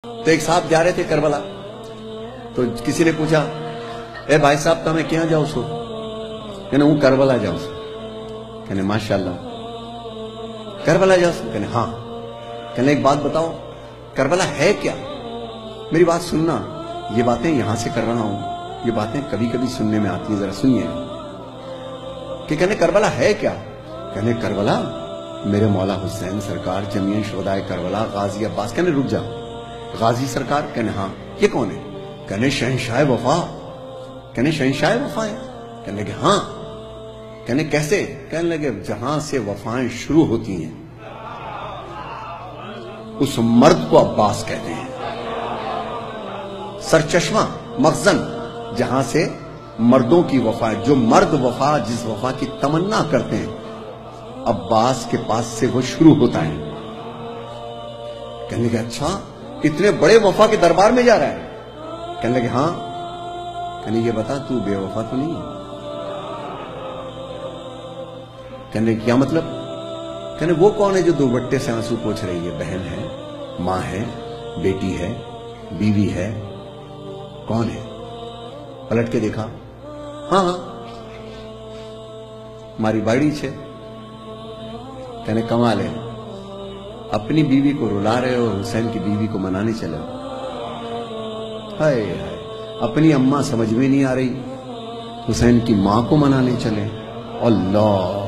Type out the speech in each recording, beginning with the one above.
تو ایک صاحب جا رہے تھے کربلا، تو کسی نے پوچھا اے بھائی صاحب تمہیں کیا جاؤ سو؟ کہنے وہ کربلا جاؤ سو۔ کہنے ماشاءاللہ کربلا جاؤ سو؟ کہنے ہاں۔ کہنے ایک بات بتاؤ کربلا ہے کیا؟ میری بات سننا، یہ باتیں یہاں سے کر رہا ہوں، یہ باتیں کبھی کبھی سننے میں آتی ہیں، ذرا سنیے کہ کہنے کربلا ہے کیا؟ کہنے کربلا میرے مولا حسین سرکار جمیع شہدائے کربلا غازی عباس۔ کہنے رک جا، غازی سرکار؟ کہنے ہاں۔ یہ کون ہے؟ کہنے شہنشاہ وفا۔ کہنے شہنشاہ وفا ہے؟ کہنے لگے ہاں۔ کہنے کیسے؟ کہنے لگے جہاں سے وفائیں شروع ہوتی ہیں اس مرد کو عباس کہتے ہیں، سرچشمہ مخزن جہاں سے مردوں کی وفا، جو مرد وفا جس وفا کی تمنا کرتے ہیں عباس کے پاس سے وہ شروع ہوتا ہے۔ کہنے لگے اچھا اتنے بڑے وفا کے دربار میں جا رہا ہے؟ کہنے لگے ہاں۔ کہنے یہ بتا تو بے وفا تو نہیں ہے؟ کہنے لگے کیا مطلب؟ کہنے وہ کون ہے جو دوپٹے سے آنسو پوچھ رہی ہے؟ بہن ہے، ماں ہے، بیٹی ہے، بیوی ہے، کون ہے؟ پلٹ کے دیکھا، ہاں ہاں ہماری باڑی چھے۔ کہنے کمال ہے، اپنی بیوی کو رلا رہے ہو، حسین کی بیوی کو منانے چلے ہو۔ ہائے ہائے، اپنی اماں سمجھ میں نہیں آ رہی، حسین کی ماں کو منانے چلے۔ اللہ،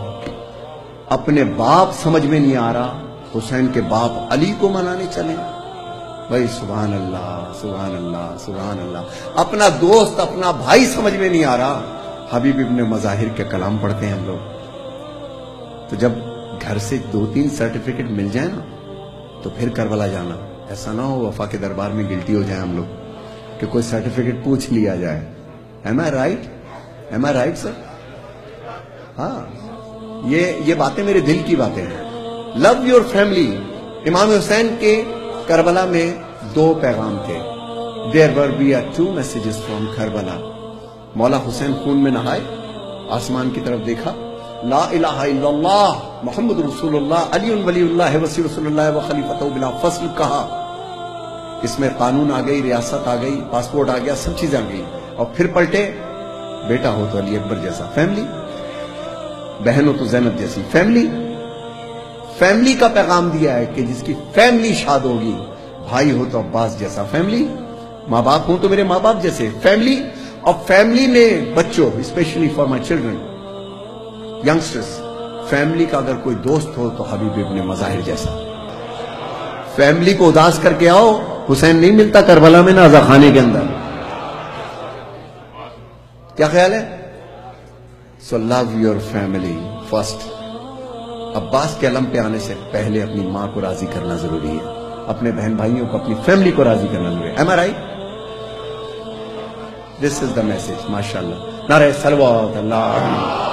اپنے باپ سمجھ میں نہیں آ رہا، حسین کے باپ علی کو منانے چلے۔ بھائی سبحان اللہ سبحان اللہ سبحان اللہ، اپنا دوست اپنا بھائی سمجھ میں نہیں آ رہا، حبیب ابن مظاہر کے کلام پڑھتے ہیں ہم لوگ۔ تو جب گھر سے 2-3 سرٹیفکیٹ مل جائیں نا تو پھر کربلا جانا، ایسا نہ ہو وفا کے دربار میں گلٹی ہو جائیں ہم لوگ کہ کوئی سرٹیفکیٹ پوچھ لیا جائے۔ Am I right? Am I right sir? ہاں، یہ باتیں میرے دل کی باتیں ہیں۔ Love your family. Imam Hussain کے کربلا میں 2 پیغام تھے۔ There were be 2 messages from Karbala. مولا حسین خون میں نہائے، آسمان کی طرف دیکھا، لا الہ الا اللہ محمد رسول اللہ علی ولی اللہ وسی رسول اللہ و خلیفۃ بلا فصل کہا۔ اس میں قانون آ گئی، ریاست آ گئی، پاسپورٹ آ گیا، سب چیزیں آ گئی، اور پھر پلٹے، بیٹا ہو تو علی اکبر جیسا فیملی، بہن ہو تو زینب جیسی فیملی۔ فیملی کا پیغام دیا ہے کہ جس کی فیملی شاد ہوگی، بھائی ہو تو عباس جیسا فیملی، ماں باپ ہوں تو میرے ماں باپ جیسے فیملی، اور فیملی میں بچوں، especially for my children youngsters, family کا اگر کوئی دوست ہو تو حبیب ابن مظاہر جیسا۔ فیملی کو اداس کر کے آؤ، حسین نہیں ملتا کربلا میں نازا خانے کے اندر۔ کیا خیال ہے؟ So love your family first۔ عباس کے علم پہ آنے سے پہلے اپنی ماں کو راضی کرنا ضروری ہے، اپنے بہن بھائیوں کو، اپنی فیملی کو راضی کرنا ضروری ہے۔ Am I right؟ This is the message۔ ماشاءاللہ، نعرہ صلوات اللہ۔